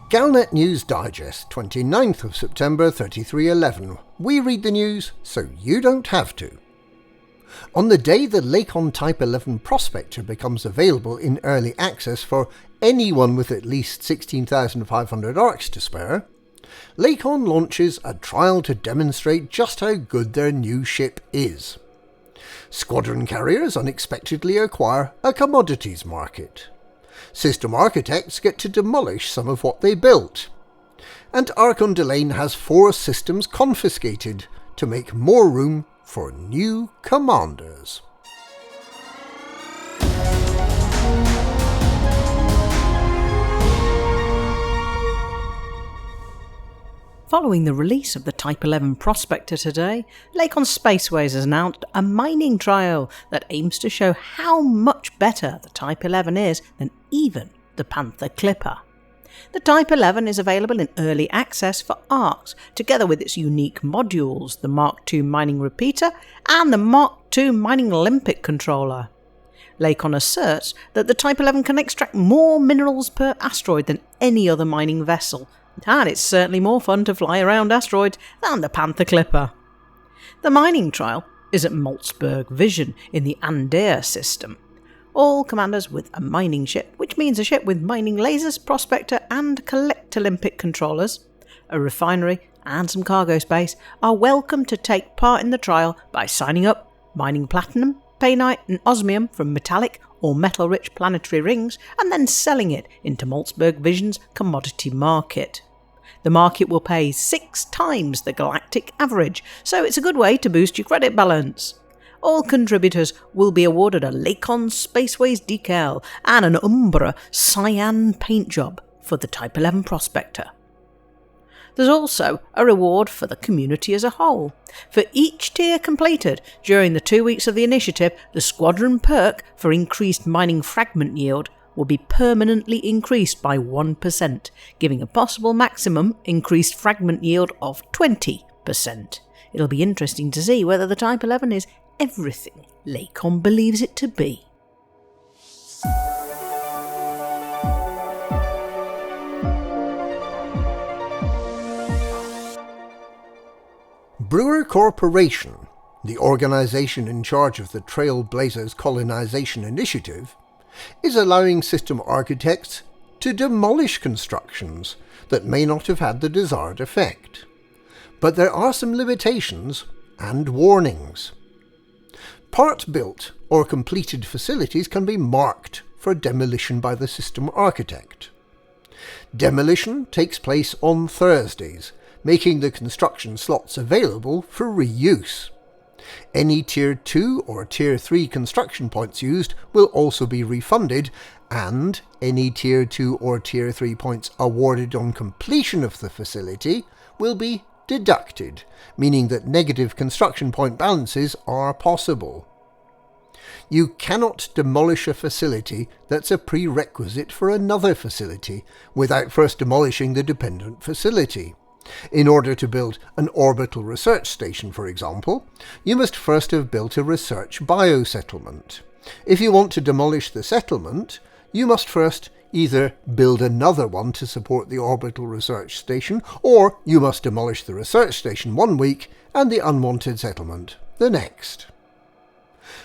Galnet News Digest, 29th of September 3311. We read the news so you don't have to. On the day the Lakon Type 11 Prospector becomes available in early access for anyone with at least 16,500 ARCs to spare, Lakon launches a trial to demonstrate just how good their new ship is. Squadron carriers unexpectedly acquire a commodities market. System architects get to demolish some of what they built. And Archon Delane has 4 systems confiscated to make more room for new commanders. Following the release of the Type 11 Prospector today, Lakon Spaceways has announced a mining trial that aims to show how much better the Type 11 is than even the Panther Clipper. The Type 11 is available in early access for ARCs, together with its unique modules, the Mark II Mining Repeater and the Mark II Mining Olympic Controller. Lakon asserts that the Type 11 can extract more minerals per asteroid than any other mining vessel, and it's certainly more fun to fly around asteroids than the Panther Clipper. The mining trial is at Maltzberg Vision in the Andea system. All commanders with a mining ship, which means a ship with mining lasers, prospector and collect Olympic controllers, a refinery and some cargo space, are welcome to take part in the trial by signing up, mining platinum, painite and osmium from metallic or metal-rich planetary rings, and then selling it into Maltzberg Vision's commodity market. The market will pay 6 times the galactic average, so it's a good way to boost your credit balance. All contributors will be awarded a Lakon Spaceways decal and an Umbra cyan paint job for the Type 11 Prospector. There's also a reward for the community as a whole. For each tier completed during the 2 weeks of the initiative, the squadron perk for increased mining fragment yield will be permanently increased by 1%, giving a possible maximum increased fragment yield of 20%. It'll be interesting to see whether the Type 11 is everything Lakon believes it to be. Brewer Corporation, the organisation in charge of the Trailblazers colonization initiative, is allowing system architects to demolish constructions that may not have had the desired effect. But there are some limitations and warnings. Part-built or completed facilities can be marked for demolition by the system architect. Demolition takes place on Thursdays, making the construction slots available for reuse. Any Tier 2 or Tier 3 construction points used will also be refunded, and any Tier 2 or Tier 3 points awarded on completion of the facility will be deducted, meaning that negative construction point balances are possible. You cannot demolish a facility that's a prerequisite for another facility without first demolishing the dependent facility. In order to build an orbital research station, for example, you must first have built a research biosettlement. If you want to demolish the settlement, you must first either build another one to support the orbital research station, or you must demolish the research station 1 week and the unwanted settlement the next.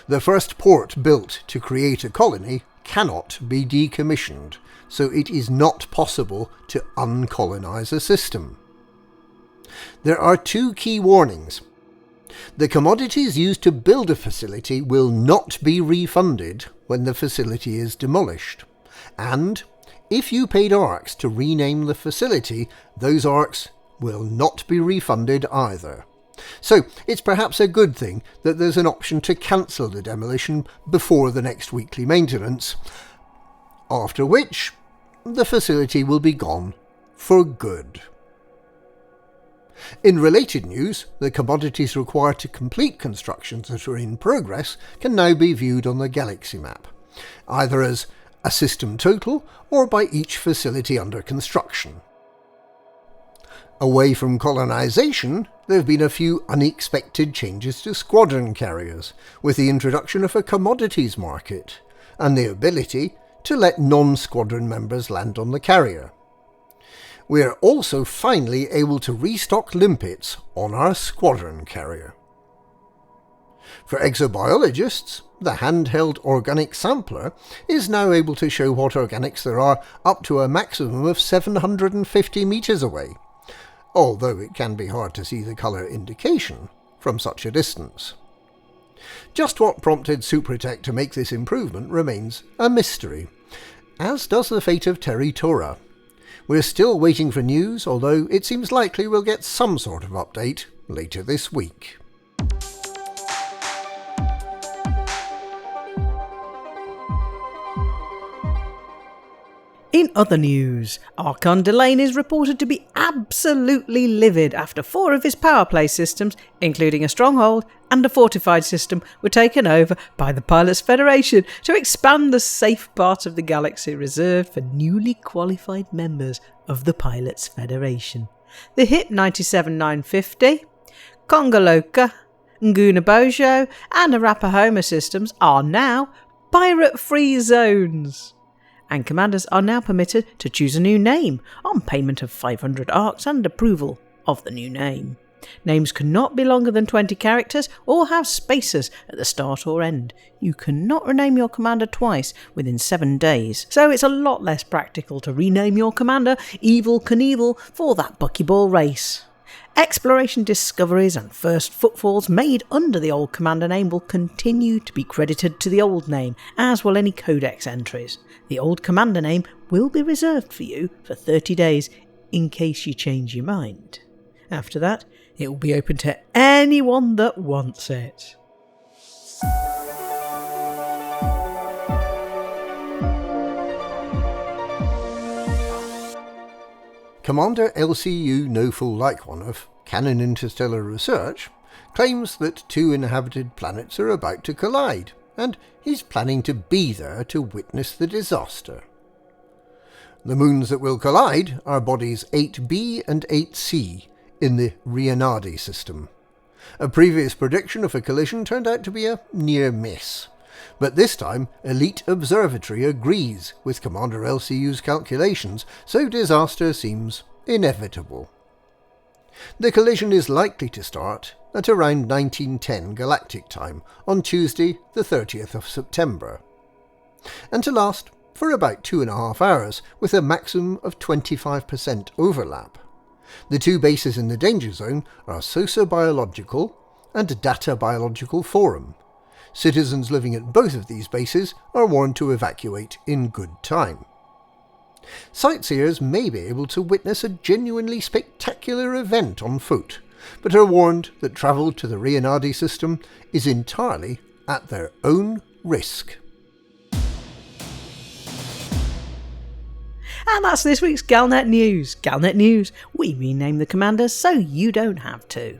The first port built to create a colony cannot be decommissioned, so it is not possible to uncolonize a system. There are 2 key warnings. The commodities used to build a facility will not be refunded when the facility is demolished. And if you paid ARCs to rename the facility, those ARCs will not be refunded either. So it's perhaps a good thing that there's an option to cancel the demolition before the next weekly maintenance, after which the facility will be gone for good. In related news, the commodities required to complete constructions that are in progress can now be viewed on the galaxy map, either as a system total or by each facility under construction. Away from colonization, there have been a few unexpected changes to squadron carriers, with the introduction of a commodities market, and the ability to let non-squadron members land on the carrier. we're also finally able to restock limpets on our squadron carrier. For exobiologists, the handheld organic sampler is now able to show what organics there are up to a maximum of 750 metres away, although it can be hard to see the colour indication from such a distance. Just what prompted Supratech to make this improvement remains a mystery, as does the fate of Terry Tora. We're still waiting for news, although it seems likely we'll get some sort of update later this week. In other news, Archon Delane is reported to be absolutely livid after 4 of his power play systems, including a stronghold and a fortified system, were taken over by the Pilots Federation to expand the safe part of the galaxy reserved for newly qualified members of the Pilots Federation. The HIP 97950, Congoloka, Nguna Bojo and Arapahoe systems are now pirate-free zones, and commanders are now permitted to choose a new name on payment of 500 arcs and approval of the new name. Names cannot be longer than 20 characters or have spaces at the start or end. You cannot rename your commander twice within 7 days, so it's a lot less practical to rename your commander Evel Knievel for that buckyball race. Exploration discoveries and first footfalls made under the old commander name will continue to be credited to the old name, as will any codex entries. The old commander name will be reserved for you for 30 days in case you change your mind. After that, it will be open to anyone that wants it. Commander LCU Noful Lycon of Canon Interstellar Research claims that 2 inhabited planets are about to collide, and he's planning to be there to witness the disaster. The moons that will collide are bodies 8b and 8c in the Rienardi system. A previous prediction of a collision turned out to be a near miss, but this time Elite Observatory agrees with Commander LCU's calculations, so disaster seems inevitable. The collision is likely to start at around 1910 Galactic Time on Tuesday the 30th of September, and to last for about 2.5 hours with a maximum of 25% overlap. The 2 bases in the danger zone are Socio-Biological and Data Biological Forum. Citizens living at both of these bases are warned to evacuate in good time. Sightseers may be able to witness a genuinely spectacular event on foot, but are warned that travel to the Rienardi system is entirely at their own risk. And that's this week's Galnet News. Galnet News, we rename the commanders so you don't have to.